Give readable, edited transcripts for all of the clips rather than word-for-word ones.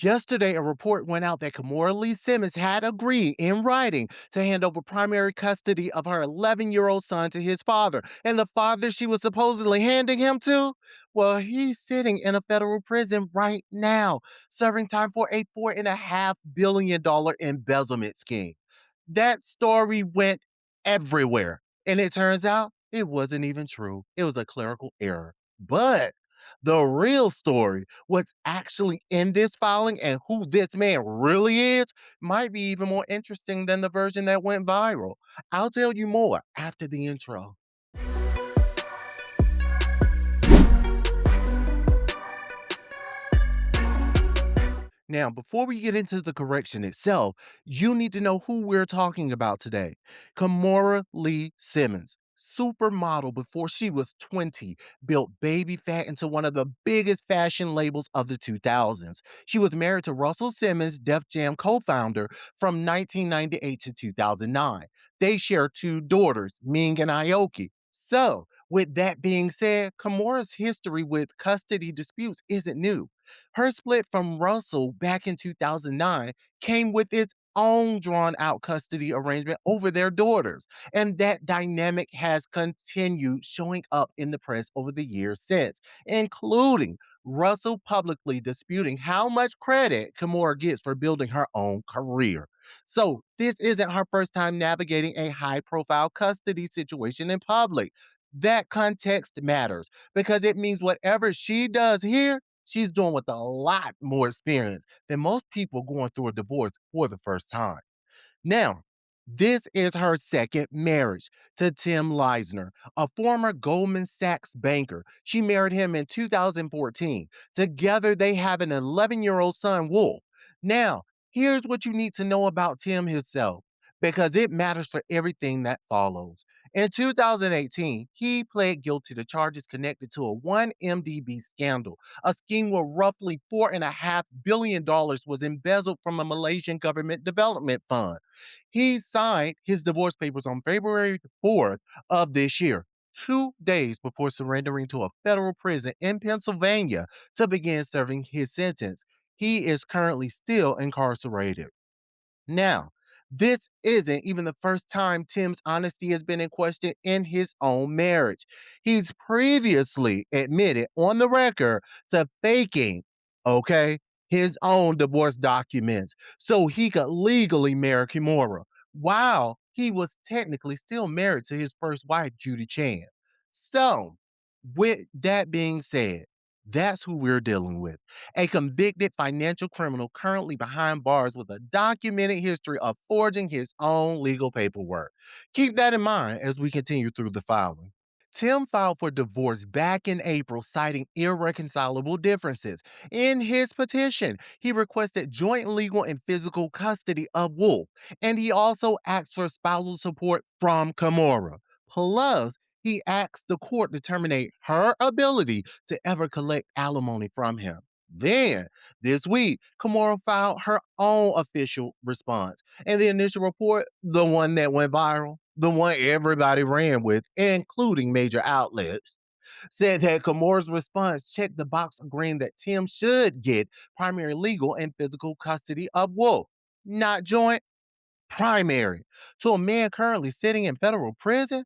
Yesterday, a report went out that Kimora Simmons had agreed in writing to hand over primary custody of her 11-year-old son to his father. And the father she was supposedly handing him to? Well, he's sitting in a federal prison right now, serving time for a $4.5 billion embezzlement scheme. That story went everywhere. And it turns out it wasn't even true. It was a clerical error. But the real story, what's actually in this filing and who this man really is, might be even more interesting than the version that went viral. I'll tell you more after the intro. Now, before we get into the correction itself, you need to know who we're talking about today. Kimora Lee Simmons, supermodel before she was 20, built baby fat into one of the biggest fashion labels of the 2000s. She was married to Russell Simmons, Def Jam co-founder, from 1998 to 2009. They share two daughters, Ming and Aoki. So, with that being said, Kimora's history with custody disputes isn't new. Her split from Russell back in 2009 came with its own drawn out custody arrangement over their daughters. And that dynamic has continued showing up in the press over the years since, including Russell publicly disputing how much credit Kimora gets for building her own career. So, this isn't her first time navigating a high profile custody situation in public. That context matters because it means whatever she does here, she's doing with a lot more experience than most people going through a divorce for the first time. Now, this is her second marriage to Tim Leissner, a former Goldman Sachs banker. She married him in 2014. Together, they have an 11-year-old son, Wolf. Now, here's what you need to know about Tim himself, because it matters for everything that follows. In 2018, he pled guilty to charges connected to a 1MDB scandal, a scheme where roughly $4.5 billion was embezzled from a Malaysian government development fund. He signed his divorce papers on February 4th of this year, 2 days before surrendering to a federal prison in Pennsylvania to begin serving his sentence. He is currently still incarcerated. Now, this isn't even the first time Tim's honesty has been in question in his own marriage. He's previously admitted on the record to faking, okay, his own divorce documents so he could legally marry Kimora while he was technically still married to his first wife, Judy Chan. So, with that being said, that's who we're dealing with, a convicted financial criminal currently behind bars with a documented history of forging his own legal paperwork. Keep that in mind as we continue through the filing. Tim filed for divorce back in April, citing irreconcilable differences. In his petition, he requested joint legal and physical custody of Wolf, and he also asked for spousal support from Kimora. Plus, he asked the court to terminate her ability to ever collect alimony from him. Then, this week, Kimora filed her own official response. And the initial report, the one that went viral, the one everybody ran with, including major outlets, said that Kimora's response checked the box agreeing that Tim should get primary legal and physical custody of Wolf, not joint, primary, to a man currently sitting in federal prison.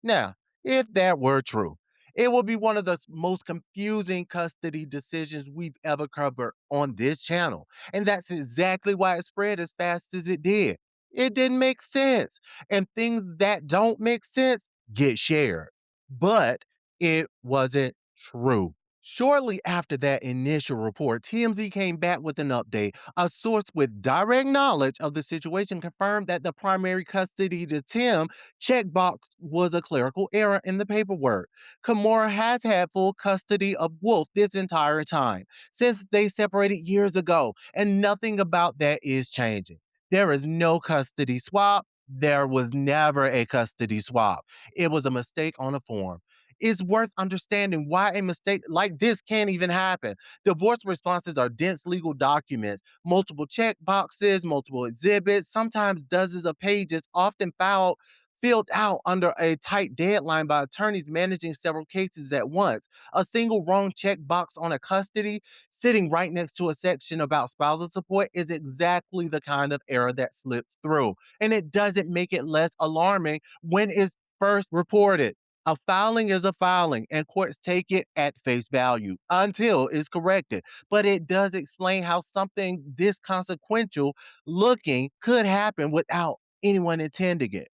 Now, if that were true, it would be one of the most confusing custody decisions we've ever covered on this channel. And that's exactly why it spread as fast as it did. It didn't make sense. And things that don't make sense get shared. But it wasn't true. Shortly after that initial report, TMZ came back with an update. A source with direct knowledge of the situation confirmed that the primary custody to Tim checkbox was a clerical error in the paperwork. Kimora has had full custody of Wolf this entire time, since they separated years ago, and nothing about that is changing. There is no custody swap. There was never a custody swap. It was a mistake on a form. It's worth understanding why a mistake like this can't even happen. Divorce responses are dense legal documents, multiple check boxes, multiple exhibits, sometimes dozens of pages, often filed filled out under a tight deadline by attorneys managing several cases at once. A single wrong checkbox on a custody sitting right next to a section about spousal support is exactly the kind of error that slips through. And it doesn't make it less alarming when it's first reported. A filing is a filing, and courts take it at face value until it's corrected. But it does explain how something this consequential looking could happen without anyone intending it.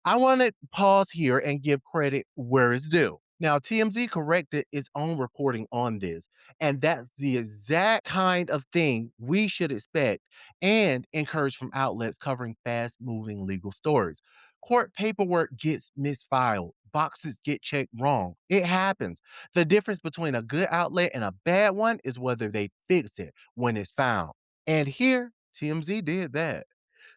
I want to pause here and give credit where it's due. Now, TMZ corrected its own reporting on this, and that's the exact kind of thing we should expect and encourage from outlets covering fast moving legal stories. Court paperwork gets misfiled, boxes get checked wrong. It happens. The difference between a good outlet and a bad one is whether they fix it when it's found. And here, TMZ did that.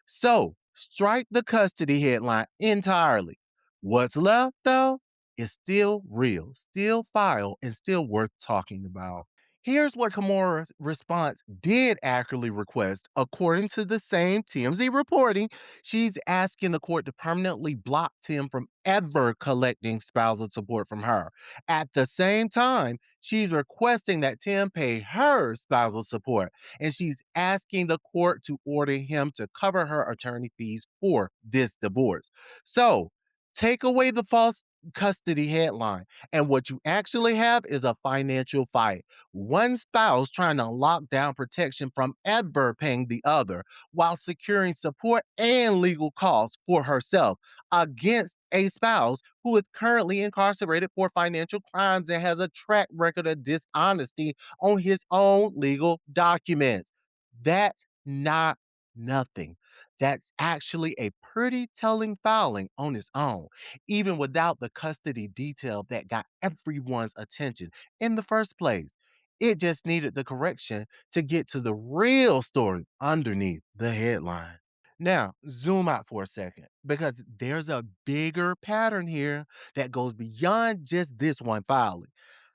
So strike the custody headline entirely. What's left, though, is still real, still file, and still worth talking about. Here's what Kimora's response did accurately request. According to the same TMZ reporting, she's asking the court to permanently block Tim from ever collecting spousal support from her. At the same time, she's requesting that Tim pay her spousal support, and she's asking the court to order him to cover her attorney fees for this divorce. So, take away the false custody headline, and what you actually have is a financial fight. One spouse trying to lock down protection from ever paying the other while securing support and legal costs for herself against a spouse who is currently incarcerated for financial crimes and has a track record of dishonesty on his own legal documents. That's not nothing. That's actually a pretty telling filing on its own, even without the custody detail that got everyone's attention in the first place. It just needed the correction to get to the real story underneath the headline. Now, zoom out for a second because there's a bigger pattern here that goes beyond just this one filing.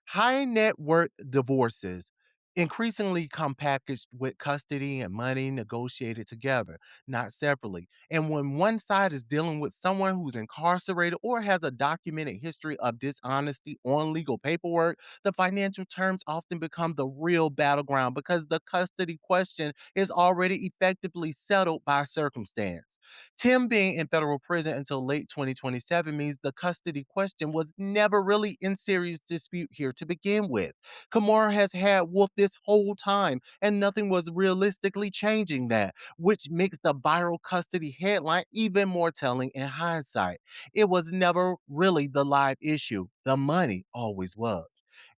High net worth divorces increasingly come packaged with custody and money negotiated together, not separately. And when one side is dealing with someone who's incarcerated or has a documented history of dishonesty on legal paperwork, the financial terms often become the real battleground because the custody question is already effectively settled by circumstance. Tim being in federal prison until late 2027 means the custody question was never really in serious dispute here to begin with. Kimora has had Wolf this whole time, and nothing was realistically changing that, which makes the viral custody headline even more telling in hindsight. It was never really the live issue, the money always was.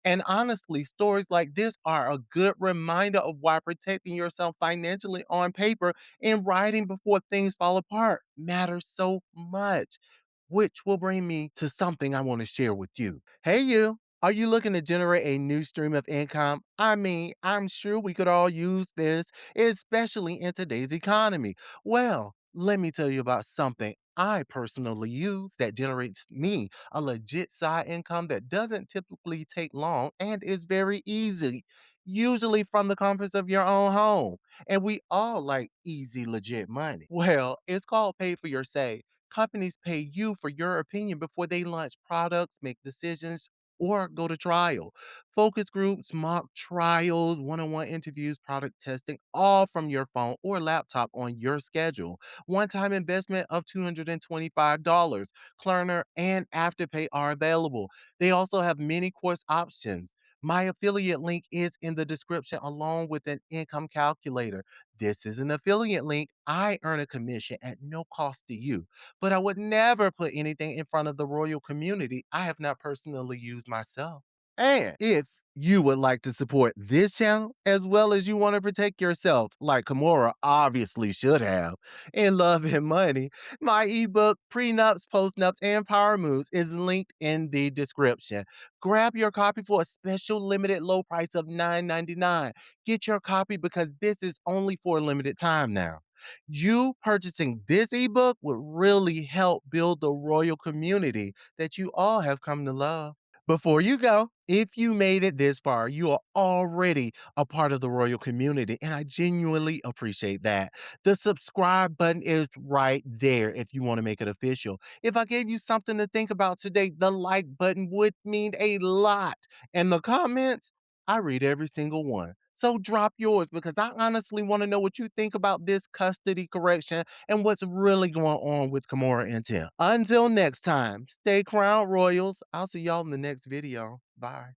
And honestly, stories like this are a good reminder of why protecting yourself financially on paper and writing before things fall apart matters so much. Which will bring me to something I want to share with you. Hey, you. Are you looking to generate a new stream of income? I mean, I'm sure we could all use this, especially in today's economy. Well, let me tell you about something I personally use that generates me a legit side income that doesn't typically take long and is very easy, usually from the comforts of your own home. And we all like easy, legit money. Well, it's called Pay for Your Say. Companies pay you for your opinion before they launch products, make decisions, or go to trial. Focus groups, mock trials, one on one interviews, product testing, all from your phone or laptop on your schedule. One time investment of $225. Klarna and Afterpay are available. They also have many course options. My affiliate link is in the description along with an income calculator. This is an affiliate link. I earn a commission at no cost to you, but I would never put anything in front of the royal community I have not personally used myself. And if you would like to support this channel as well as you want to protect yourself, like Kimora obviously should have, in love and money, my ebook, Prenups, Postnups, and Power Moves is linked in the description. Grab your copy for a special limited low price of $9.99. Get your copy because this is only for a limited time now. You purchasing this ebook would really help build the royal community that you all have come to love. Before you go, if you made it this far, you are already a part of the royal community, and I genuinely appreciate that. The subscribe button is right there if you want to make it official. If I gave you something to think about today, the like button would mean a lot. And the comments, I read every single one. So drop yours because I honestly want to know what you think about this custody correction and what's really going on with Kimora and Tim. Until next time, stay crowned royals. I'll see y'all in the next video. Bye.